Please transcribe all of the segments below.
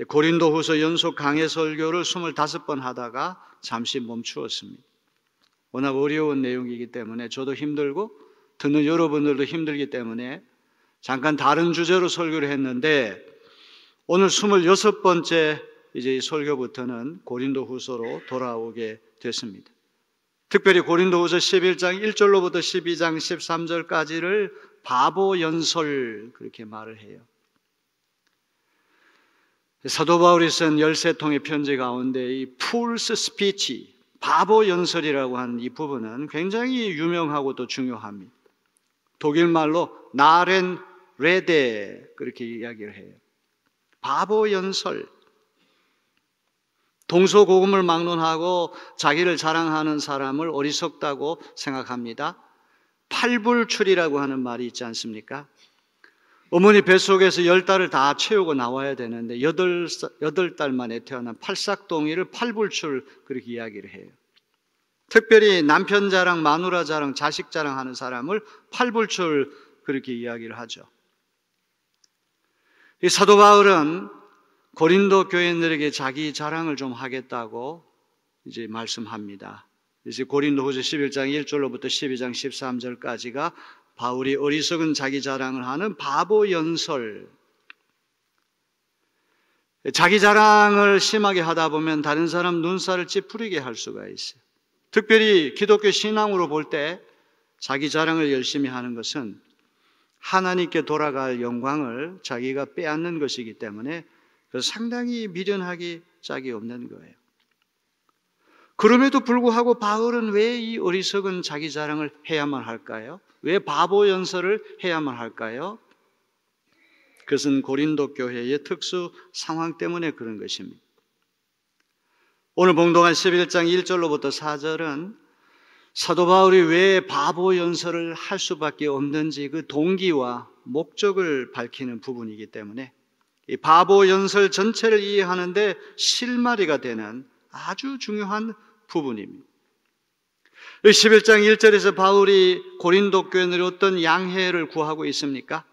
고린도후서 연속 강해 설교를 25번 하다가 잠시 멈추었습니다. 워낙 어려운 내용이기 때문에 저도 힘들고 듣는 여러분들도 힘들기 때문에 잠깐 다른 주제로 설교를 했는데, 오늘 26번째 이제 설교부터는 고린도후서로 돌아오게 됐습니다. 특별히 고린도후서 11장 1절로부터 12장 13절까지를 바보 연설 그렇게 말을 해요. 사도 바울이 쓴 13통의 편지 가운데 이 풀스 스피치, 바보 연설이라고 하는 이 부분은 굉장히 유명하고 또 중요합니다. 독일말로 나렌 레데 그렇게 이야기를 해요. 바보 연설. 동서고금을 막론하고 자기를 자랑하는 사람을 어리석다고 생각합니다. 팔불출이라고 하는 말이 있지 않습니까? 어머니 뱃속에서 10달을 다 채우고 나와야 되는데 8달 만에 태어난 팔싹동이를 팔불출 그렇게 이야기를 해요. 특별히 남편 자랑, 마누라 자랑, 자식 자랑하는 사람을 팔불출 그렇게 이야기를 하죠. 이 사도 바울은 고린도 교인들에게 자기 자랑을 좀 하겠다고 이제 말씀합니다. 이제 고린도후서 11장 1절로부터 12장 13절까지가 바울이 어리석은 자기 자랑을 하는 바보 연설. 자기 자랑을 심하게 하다 보면 다른 사람 눈살을 찌푸리게 할 수가 있어요. 특별히 기독교 신앙으로 볼 때 자기 자랑을 열심히 하는 것은 하나님께 돌아갈 영광을 자기가 빼앗는 것이기 때문에 상당히 미련하기 짝이 없는 거예요. 그럼에도 불구하고 바울은 왜 이 어리석은 자기 자랑을 해야만 할까요? 왜 바보 연설을 해야만 할까요? 그것은 고린도 교회의 특수 상황 때문에 그런 것입니다. 오늘 봉독한 11장 1절로부터 4절은 사도 바울이 왜 바보 연설을 할 수밖에 없는지 그 동기와 목적을 밝히는 부분이기 때문에 이 바보 연설 전체를 이해하는데 실마리가 되는 아주 중요한 부분입니다. 11장 1절에서 바울이 고린도 교인들이 어떤 양해를 구하고 있습니까?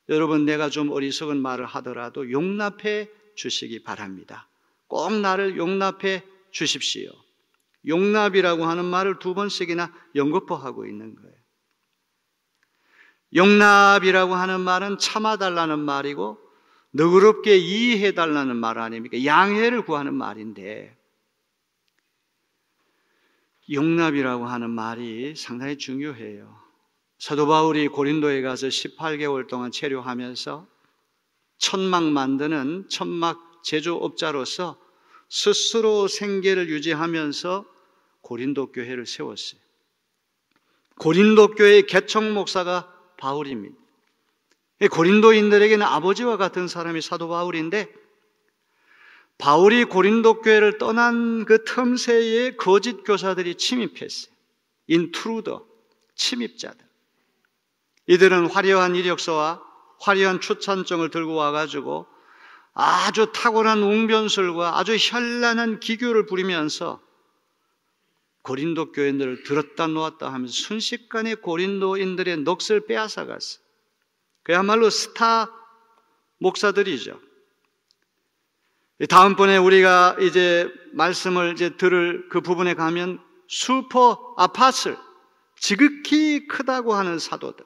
여러분, 내가 좀 어리석은 말을 하더라도 용납해 주시기 바랍니다. 꼭 나를 용납해 주십시오. 용납이라고 하는 말을 2번씩이나 연거푸하고 있는 거예요. 용납이라고 하는 말은 참아달라는 말이고 너그럽게 이해해달라는 말 아닙니까? 양해를 구하는 말인데 용납이라고 하는 말이 상당히 중요해요. 사도 바울이 고린도에 가서 18개월 동안 체류하면서 천막 만드는 천막 제조업자로서 스스로 생계를 유지하면서 고린도 교회를 세웠어요. 고린도 교회의 개척 목사가 바울입니다. 고린도인들에게는 아버지와 같은 사람이 사도 바울인데 바울이 고린도 교회를 떠난 그 틈새에 거짓 교사들이 침입했어요. 인트루더, 침입자들. 이들은 화려한 이력서와 화려한 추천증을 들고 와가지고 아주 탁월한 웅변술과 아주 현란한 기교를 부리면서 고린도 교인들을 들었다 놓았다 하면서 순식간에 고린도인들의 넋을 빼앗아 갔어요. 그야말로 스타 목사들이죠. 다음번에 우리가 이제 말씀을 이제 들을 그 부분에 가면 슈퍼 아파슬, 지극히 크다고 하는 사도들.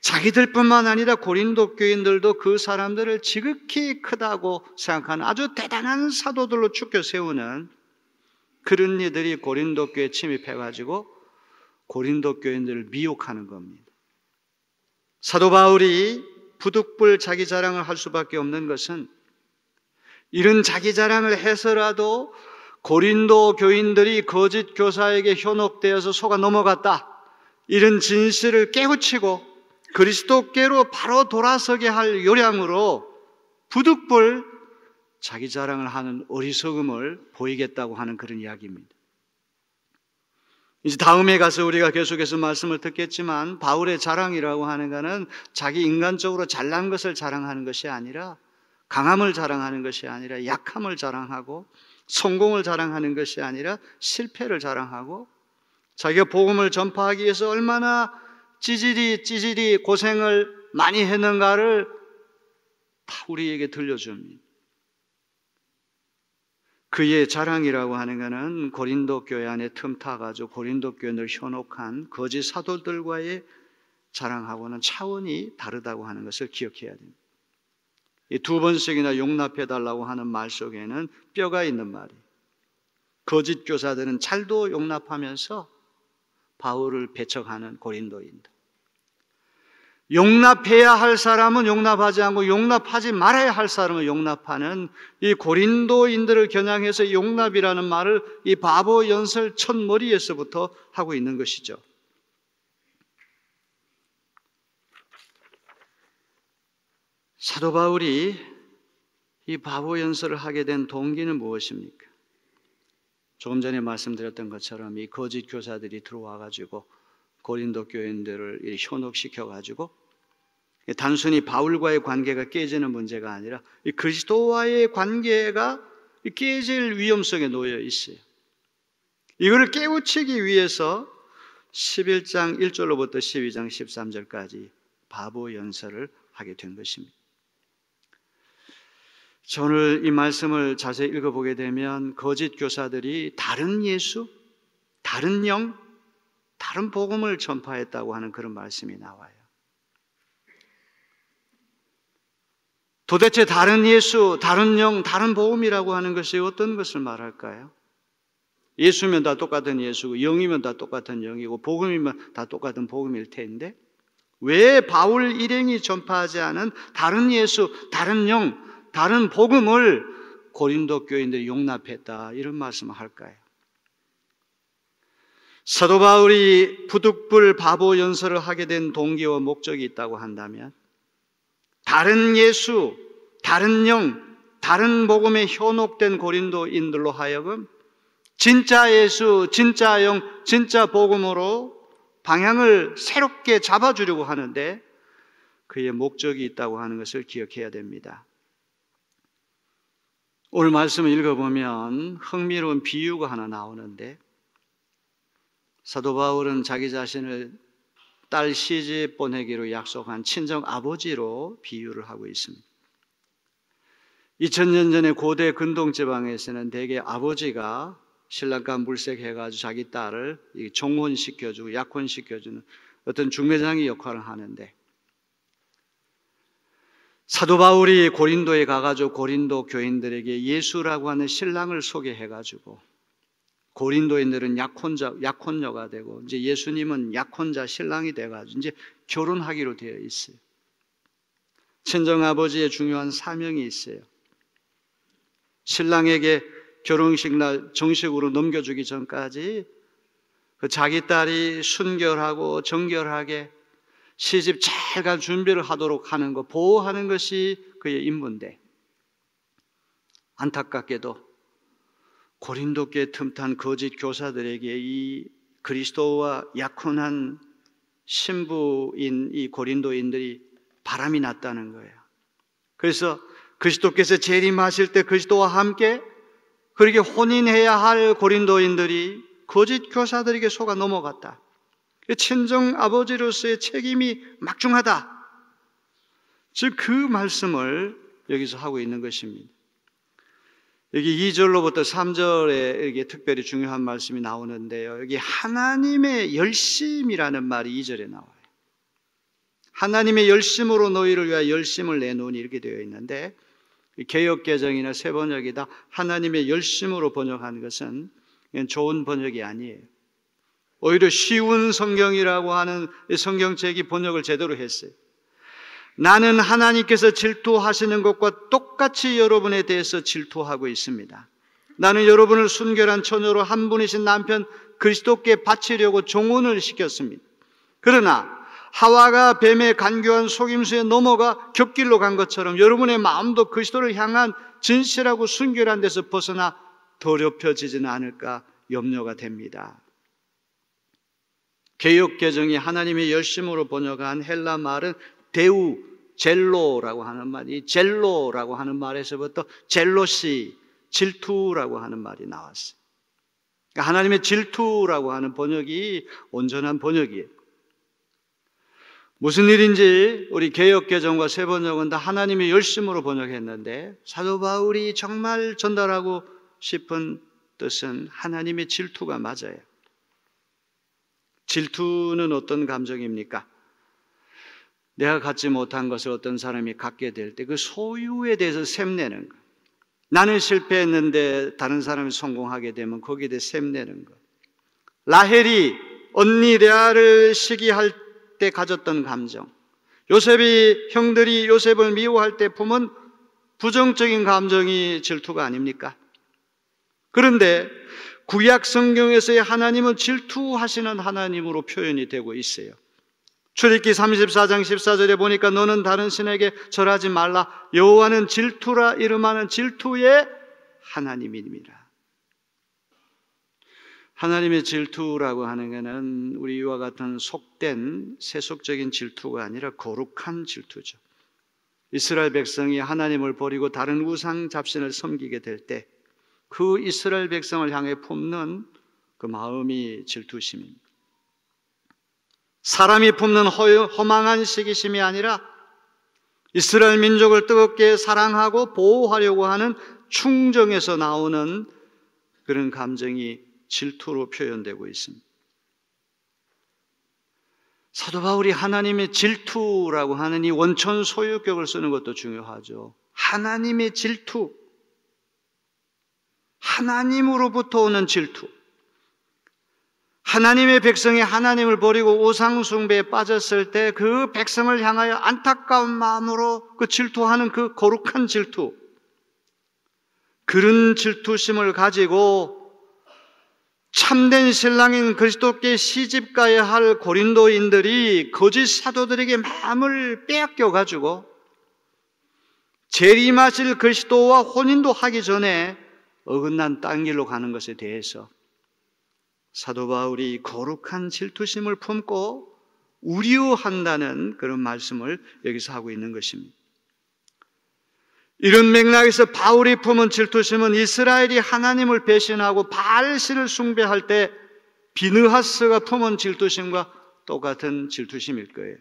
자기들뿐만 아니라 고린도 교인들도 그 사람들을 지극히 크다고 생각하는 아주 대단한 사도들로 추켜 세우는 그런 이들이 고린도 교회에 침입해가지고 고린도 교인들을 미혹하는 겁니다. 사도 바울이 부득불 자기 자랑을 할 수밖에 없는 것은 이런 자기 자랑을 해서라도 고린도 교인들이 거짓 교사에게 현혹되어서 속아 넘어갔다, 이런 진실을 깨우치고 그리스도께로 바로 돌아서게 할 요량으로 부득불 자기 자랑을 하는 어리석음을 보이겠다고 하는 그런 이야기입니다. 이제 다음에 가서 우리가 계속해서 말씀을 듣겠지만 바울의 자랑이라고 하는 것은 자기 인간적으로 잘난 것을 자랑하는 것이 아니라 강함을 자랑하는 것이 아니라 약함을 자랑하고 성공을 자랑하는 것이 아니라 실패를 자랑하고 자기가 복음을 전파하기 위해서 얼마나 찌질이 고생을 많이 했는가를 다 우리에게 들려줍니다. 그의 자랑이라고 하는 것은 고린도 교회 안에 틈타가지고 고린도 교회를 현혹한 거짓 사도들과의 자랑하고는 차원이 다르다고 하는 것을 기억해야 됩니다. 이 2번씩이나 용납해달라고 하는 말 속에는 뼈가 있는 말이에요. 거짓 교사들은 잘도 용납하면서 바울을 배척하는 고린도인들. 용납해야 할 사람은 용납하지 않고 용납하지 말아야 할 사람은 용납하는 이 고린도인들을 겨냥해서 용납이라는 말을 이 바보 연설 첫머리에서부터 하고 있는 것이죠. 사도 바울이 이 바보 연설을 하게 된 동기는 무엇입니까? 조금 전에 말씀드렸던 것처럼 이 거짓 교사들이 들어와 가지고 고린도 교인들을 현혹시켜 가지고 단순히 바울과의 관계가 깨지는 문제가 아니라 이 그리스도와의 관계가 깨질 위험성에 놓여 있어요. 이걸 깨우치기 위해서 11장 1절로부터 12장 13절까지 바보 연설을 하게 된 것입니다. 오늘 이 말씀을 자세히 읽어보게 되면 거짓 교사들이 다른 예수, 다른 영, 다른 복음을 전파했다고 하는 그런 말씀이 나와요. 도대체 다른 예수, 다른 영, 다른 복음이라고 하는 것이 어떤 것을 말할까요? 예수면 다 똑같은 예수고 영이면 다 똑같은 영이고 복음이면 다 똑같은 복음일 텐데 왜 바울 일행이 전파하지 않은 다른 예수, 다른 영, 다른 복음을 고린도 교인들이 용납했다 이런 말씀을 할까요? 사도 바울이 부득불 바보 연설을 하게 된 동기와 목적이 있다고 한다면 다른 예수, 다른 영, 다른 복음에 현혹된 고린도인들로 하여금 진짜 예수, 진짜 영, 진짜 복음으로 방향을 새롭게 잡아주려고 하는데 그의 목적이 있다고 하는 것을 기억해야 됩니다. 오늘 말씀을 읽어보면 흥미로운 비유가 하나 나오는데 사도 바울은 자기 자신을 딸 시집 보내기로 약속한 친정 아버지로 비유를 하고 있습니다. 2000년 전에 고대 근동지방에서는 대개 아버지가 신랑과 물색해가지고 자기 딸을 종혼시켜주고 약혼시켜주는 어떤 중매장의 역할을 하는데 사도 바울이 고린도에 가가지고 고린도 교인들에게 예수라고 하는 신랑을 소개해가지고 고린도인들은 약혼녀가 되고 이제 예수님은 약혼자 신랑이 돼가지고 이제 결혼하기로 되어 있어요. 친정아버지의 중요한 사명이 있어요. 신랑에게 결혼식 날 정식으로 넘겨주기 전까지 그 자기 딸이 순결하고 정결하게 시집 잘 갈 준비를 하도록 하는 것, 보호하는 것이 그의 임무인데 안타깝게도 고린도교에 틈탄 거짓 교사들에게 이 그리스도와 약혼한 신부인 이 고린도인들이 바람이 났다는 거예요. 그래서 그리스도께서 재림하실 때 그리스도와 함께 그렇게 혼인해야 할 고린도인들이 거짓 교사들에게 속아 넘어갔다. 친정 아버지로서의 책임이 막중하다. 즉 그 말씀을 여기서 하고 있는 것입니다. 여기 2절로부터 3절에 여기 특별히 중요한 말씀이 나오는데요. 여기 하나님의 열심이라는 말이 2절에 나와요. 하나님의 열심으로 너희를 위하여 열심을 내놓으니 이렇게 되어 있는데 개역개정이나 새번역이다 하나님의 열심으로 번역한 것은 좋은 번역이 아니에요. 오히려 쉬운 성경이라고 하는 성경책이 번역을 제대로 했어요. 나는 하나님께서 질투하시는 것과 똑같이 여러분에 대해서 질투하고 있습니다. 나는 여러분을 순결한 처녀로 한 분이신 남편 그리스도께 바치려고 종혼을 시켰습니다. 그러나 하와가 뱀의 간교한 속임수에 넘어가 곁길로 간 것처럼 여러분의 마음도 그리스도를 향한 진실하고 순결한 데서 벗어나 더럽혀지지는 않을까 염려가 됩니다. 개역개정이 하나님의 열심으로 번역한 헬라 말은 데우, 젤로라고 하는 말이 젤로라고 하는 말에서부터 젤로시, 질투라고 하는 말이 나왔어요. 그러니까 하나님의 질투라고 하는 번역이 온전한 번역이에요. 무슨 일인지 우리 개역개정과 세번역은 다 하나님의 열심으로 번역했는데 사도 바울이 정말 전달하고 싶은 뜻은 하나님의 질투가 맞아요. 질투는 어떤 감정입니까? 내가 갖지 못한 것을 어떤 사람이 갖게 될 때 그 소유에 대해서 샘내는 것. 나는 실패했는데 다른 사람이 성공하게 되면 거기에 대해 샘내는 것. 라헬이 언니 레아를 시기할 때 가졌던 감정, 요셉이 형들이 요셉을 미워할 때 품은 부정적인 감정이 질투가 아닙니까? 그런데 구약 성경에서의 하나님은 질투하시는 하나님으로 표현이 되고 있어요. 출애굽기 34장 14절에 보니까 너는 다른 신에게 절하지 말라. 여호와는 질투라 이름하는 질투의 하나님입니다. 하나님의 질투라고 하는 것은 우리와 같은 속된 세속적인 질투가 아니라 거룩한 질투죠. 이스라엘 백성이 하나님을 버리고 다른 우상 잡신을 섬기게 될 때 그 이스라엘 백성을 향해 품는 그 마음이 질투심입니다. 사람이 품는 허망한 시기심이 아니라 이스라엘 민족을 뜨겁게 사랑하고 보호하려고 하는 충정에서 나오는 그런 감정이 질투로 표현되고 있습니다. 사도 바울이 하나님의 질투라고 하는 이 원천 소유격을 쓰는 것도 중요하죠. 하나님의 질투, 하나님으로부터 오는 질투. 하나님의 백성이 하나님을 버리고 우상 숭배에 빠졌을 때 그 백성을 향하여 안타까운 마음으로 그 질투하는 그 거룩한 질투, 그런 질투심을 가지고 참된 신랑인 그리스도께 시집가야 할 고린도인들이 거짓 사도들에게 마음을 빼앗겨 가지고 재림하실 그리스도와 혼인도 하기 전에 어긋난 딴 길로 가는 것에 대해서 사도 바울이 거룩한 질투심을 품고 우려한다는 그런 말씀을 여기서 하고 있는 것입니다. 이런 맥락에서 바울이 품은 질투심은 이스라엘이 하나님을 배신하고 바알신을 숭배할 때 비느하스가 품은 질투심과 똑같은 질투심일 거예요.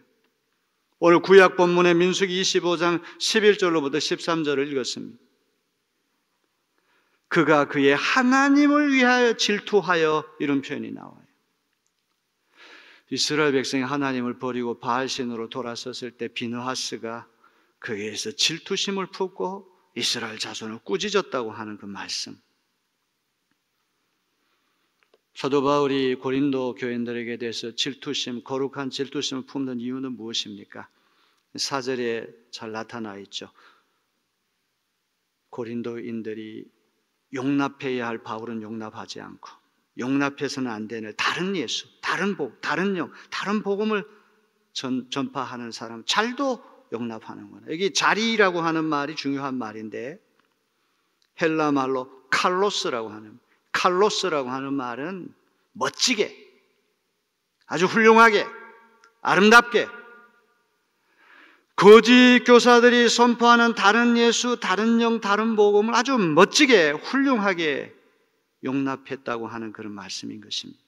오늘 구약 본문의 민수기 25장 11절로부터 13절을 읽었습니다. 그가 그의 하나님을 위하여 질투하여, 이런 표현이 나와요. 이스라엘 백성이 하나님을 버리고 바알신으로 돌아섰을 때 비느하스가 그에서 질투심을 품고 이스라엘 자손을 꾸짖었다고 하는 그 말씀. 사도 바울이 고린도 교인들에게 대해서 질투심, 거룩한 질투심을 품는 이유는 무엇입니까? 4절에 잘 나타나 있죠. 고린도인들이 용납해야 할 바울은 용납하지 않고 용납해서는 안 되는 다른 예수, 다른 복, 다른 영, 다른 복음을 전파하는 사람 잘도 용납하는구나. 여기 자리라고 하는 말이 중요한 말인데 헬라 말로 칼로스라고 하는 말은 멋지게, 아주 훌륭하게, 아름답게, 거짓 교사들이 선포하는 다른 예수, 다른 영, 다른 복음을 아주 멋지게, 훌륭하게 용납했다고 하는 그런 말씀인 것입니다.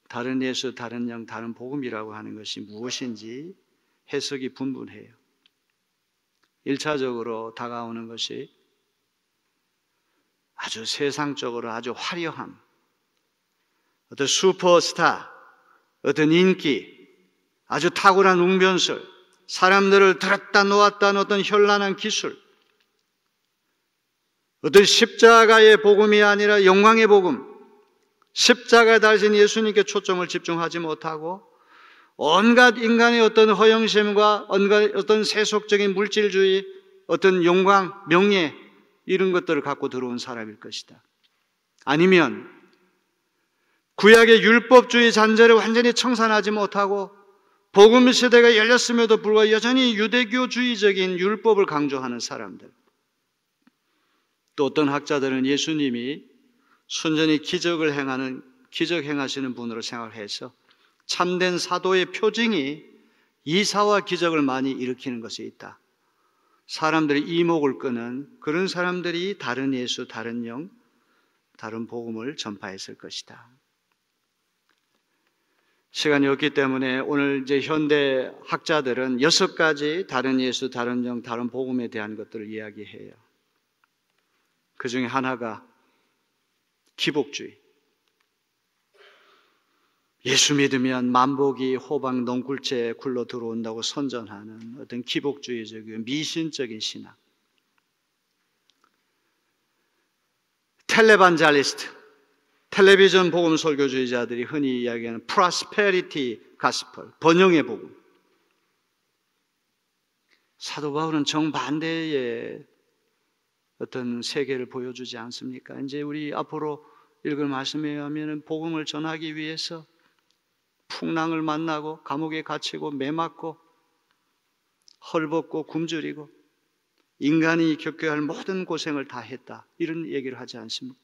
다른 예수, 다른 영, 다른 복음이라고 하는 것이 무엇인지 해석이 분분해요. 1차적으로 다가오는 것이 아주 세상적으로 아주 화려함, 어떤 슈퍼스타, 어떤 인기, 아주 탁월한 웅변설, 사람들을 들었다 놓았다는 어떤 현란한 기술, 어떤 십자가의 복음이 아니라 영광의 복음, 십자가에 달린 예수님께 초점을 집중하지 못하고 온갖 인간의 어떤 허영심과 온갖 어떤 세속적인 물질주의, 어떤 영광, 명예, 이런 것들을 갖고 들어온 사람일 것이다. 아니면 구약의 율법주의 잔재를 완전히 청산하지 못하고 복음 시대가 열렸음에도 불구하고 여전히 유대교주의적인 율법을 강조하는 사람들. 또 어떤 학자들은 예수님이 순전히 기적 행하시는 분으로 생각해서 참된 사도의 표징이 이사와 기적을 많이 일으키는 것이 있다. 사람들이 이목을 끄는 그런 사람들이 다른 예수, 다른 영, 다른 복음을 전파했을 것이다. 시간이 없기 때문에 오늘 이제 현대 학자들은 6가지 다른 예수, 다른 영, 다른 복음에 대한 것들을 이야기해요. 그 중에 하나가 기복주의. 예수 믿으면 만복이 호박 넝굴째 굴러 들어온다고 선전하는 어떤 기복주의적인 미신적인 신앙. 텔레반잘리스트, 텔레비전 복음 설교주의자들이 흔히 이야기하는 프로스페리티 가스펠, 번영의 복음. 사도 바울은 정반대의 어떤 세계를 보여주지 않습니까? 이제 우리 앞으로 읽을 말씀에 의하면 복음을 전하기 위해서 풍랑을 만나고 감옥에 갇히고 매맞고 헐벗고 굶주리고 인간이 겪어야 할 모든 고생을 다 했다, 이런 얘기를 하지 않습니까?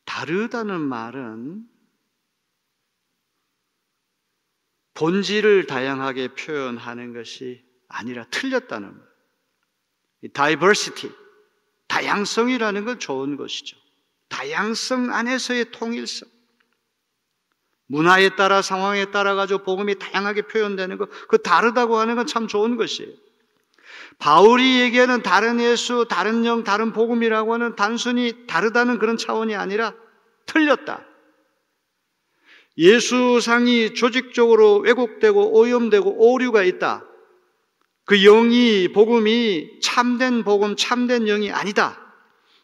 다르다는 말은 본질을 다양하게 표현하는 것이 아니라 틀렸다는 거예요. 다이버시티, 다양성이라는 건 좋은 것이죠. 다양성 안에서의 통일성. 문화에 따라 상황에 따라 가지고 복음이 다양하게 표현되는 것, 그 다르다고 하는 건 참 좋은 것이에요. 바울이 얘기하는 다른 예수, 다른 영, 다른 복음이라고 하는 단순히 다르다는 그런 차원이 아니라 틀렸다. 예수상이 조직적으로 왜곡되고 오염되고 오류가 있다. 그 영이, 복음이 참된 복음, 참된 영이 아니다.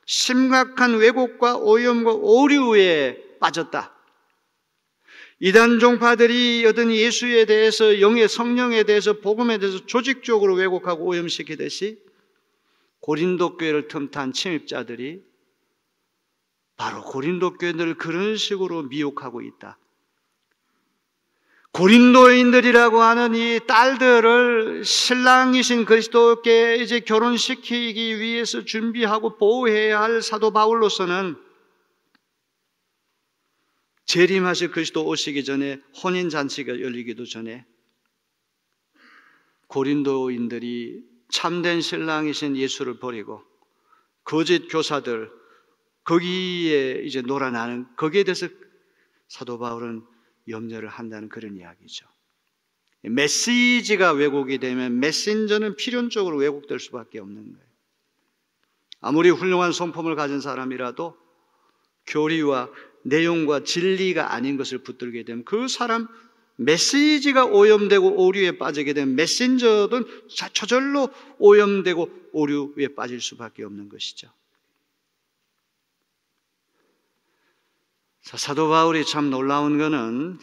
심각한 왜곡과 오염과 오류에 빠졌다. 이단 종파들이 어떤 예수에 대해서, 영의 성령에 대해서, 복음에 대해서 조직적으로 왜곡하고 오염시키듯이 고린도 교회를 틈탄 침입자들이 바로 고린도 교회들을 그런 식으로 미혹하고 있다. 고린도인들이라고 하는 이 딸들을 신랑이신 그리스도께 이제 결혼시키기 위해서 준비하고 보호해야 할 사도 바울로서는 재림하실 그리스도 오시기 전에, 혼인잔치가 열리기도 전에 고린도인들이 참된 신랑이신 예수를 버리고 거짓 교사들, 거기에 이제 놀아나는, 거기에 대해서 사도 바울은 염려를 한다는 그런 이야기죠. 메시지가 왜곡이 되면 메신저는 필연적으로 왜곡될 수밖에 없는 거예요. 아무리 훌륭한 성품을 가진 사람이라도 교리와 내용과 진리가 아닌 것을 붙들게 되면 그 사람 메시지가 오염되고 오류에 빠지게 되면 메신저든 저절로 오염되고 오류에 빠질 수밖에 없는 것이죠. 사도 바울이 참 놀라운 것은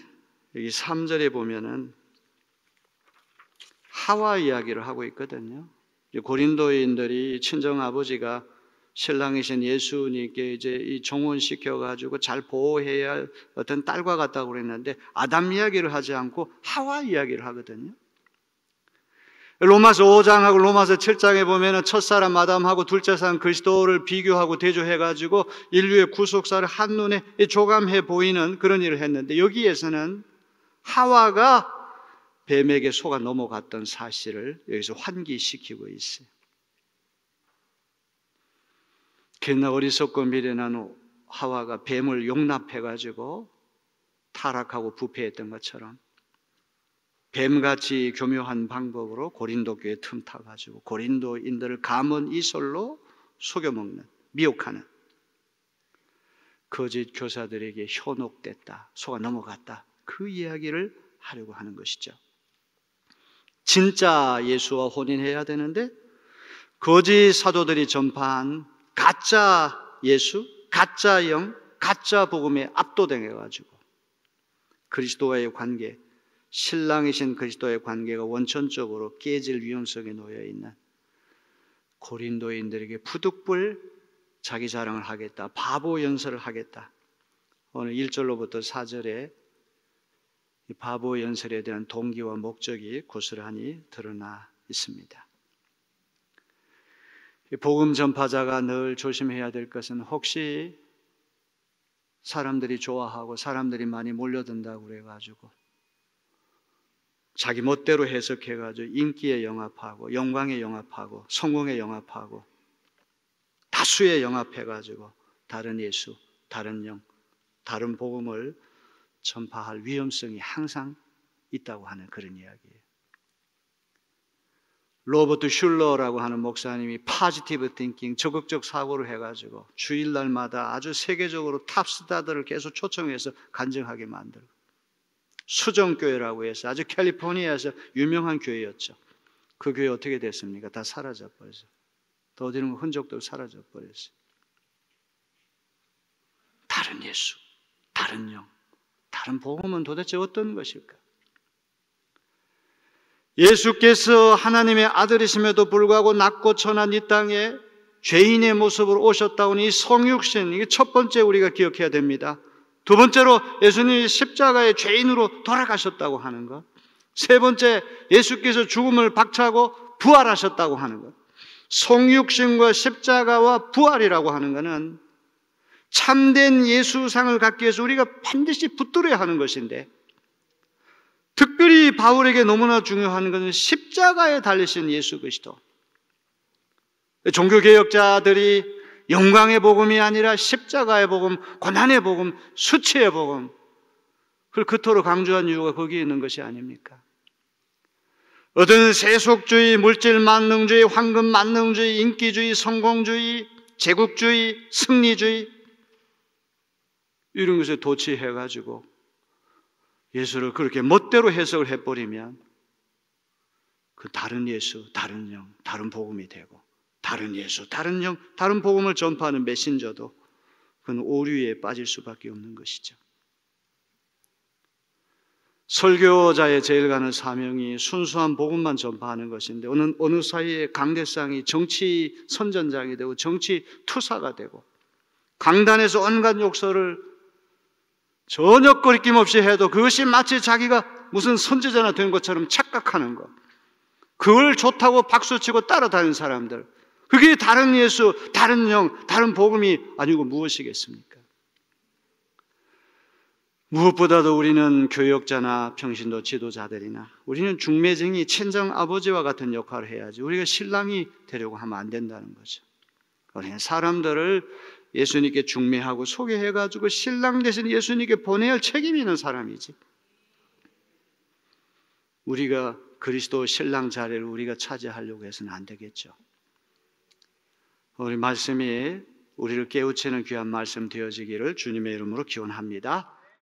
여기 3절에 보면은 하와 이야기를 하고 있거든요. 고린도인들이 친정아버지가 신랑이신 예수님께 이제 이 종혼시켜가지고 잘 보호해야 할 어떤 딸과 같다고 그랬는데 아담 이야기를 하지 않고 하와 이야기를 하거든요. 로마서 5장하고 로마서 7장에 보면은 첫사람 아담하고 둘째 사람 그리스도를 비교하고 대조해가지고 인류의 구속사를 한눈에 조감해 보이는 그런 일을 했는데, 여기에서는 하와가 뱀에게 속아 넘어갔던 사실을 여기서 환기시키고 있어요. 그러나 어리석고 미련한 하와가 뱀을 용납해가지고 타락하고 부패했던 것처럼 뱀같이 교묘한 방법으로 고린도 교회에 틈타가지고 고린도인들을 감언 이설로 속여먹는, 미혹하는 거짓 교사들에게 현혹됐다, 속아 넘어갔다, 그 이야기를 하려고 하는 것이죠. 진짜 예수와 혼인해야 되는데 거짓 사도들이 전파한 가짜 예수, 가짜 영, 가짜 복음에 압도당해가지고 그리스도와의 관계, 신랑이신 그리스도의 관계가 원천적으로 깨질 위험성에 놓여있는 고린도인들에게 부득불 자기 자랑을 하겠다, 바보 연설을 하겠다. 오늘 1절로부터 4절에 이 바보 연설에 대한 동기와 목적이 고스란히 드러나 있습니다. 복음 전파자가 늘 조심해야 될 것은 혹시 사람들이 좋아하고 사람들이 많이 몰려든다고 그래가지고 자기 멋대로 해석해가지고 인기에 영합하고 영광에 영합하고 성공에 영합하고 다수에 영합해가지고 다른 예수, 다른 영, 다른 복음을 전파할 위험성이 항상 있다고 하는 그런 이야기예요. 로버트 슐러라고 하는 목사님이 포지티브 띵킹, 적극적 사고를 해가지고 주일날마다 아주 세계적으로 탑스타들을 계속 초청해서 간증하게 만들고, 수정교회라고 해서 아주 캘리포니아에서 유명한 교회였죠. 그 교회 어떻게 됐습니까? 다 사라져버렸어요. 더디는 흔적도 사라져버렸어요. 다른 예수, 다른 영, 다른 복음은 도대체 어떤 것일까? 예수께서 하나님의 아들이심에도 불구하고 낮고 천한 이 땅에 죄인의 모습으로 오셨다고 하는 이 성육신, 이게 첫 번째 우리가 기억해야 됩니다. 두 번째로 예수님이 십자가의 죄인으로 돌아가셨다고 하는 것. 세 번째, 예수께서 죽음을 박차고 부활하셨다고 하는 것. 성육신과 십자가와 부활이라고 하는 것은 참된 예수상을 갖기 위해서 우리가 반드시 붙들어야 하는 것인데, 특별히 바울에게 너무나 중요한 것은 십자가에 달리신 예수 그리스도. 종교개혁자들이 영광의 복음이 아니라 십자가의 복음, 고난의 복음, 수치의 복음, 그걸 그토록 강조한 이유가 거기에 있는 것이 아닙니까? 어떤 세속주의, 물질 만능주의, 황금 만능주의, 인기주의, 성공주의, 제국주의, 승리주의, 이런 것에 도취해가지고 예수를 그렇게 멋대로 해석을 해버리면 그 다른 예수, 다른 영, 다른 복음이 되고, 다른 예수, 다른 영, 다른 복음을 전파하는 메신저도 그건 오류에 빠질 수밖에 없는 것이죠. 설교자의 제일 가는 사명이 순수한 복음만 전파하는 것인데, 어느 사이에 강대상이 정치 선전장이 되고 정치 투사가 되고, 강단에서 온갖 욕설을 전혀 거리낌 없이 해도 그것이 마치 자기가 무슨 선지자나 된 것처럼 착각하는 것, 그걸 좋다고 박수치고 따라다니는 사람들, 그게 다른 예수, 다른 영, 다른 복음이 아니고 무엇이겠습니까? 무엇보다도 우리는 교역자나 평신도 지도자들이나 우리는 중매쟁이, 친정 아버지와 같은 역할을 해야지 우리가 신랑이 되려고 하면 안 된다는 거죠. 우리는 사람들을 예수님께 중매하고 소개해가지고 신랑 대신 예수님께 보내야 할 책임이 있는 사람이지, 우리가 그리스도 신랑 자리를 우리가 차지하려고 해서는 안 되겠죠. 우리 말씀이 우리를 깨우치는 귀한 말씀 되어지기를 주님의 이름으로 기원합니다.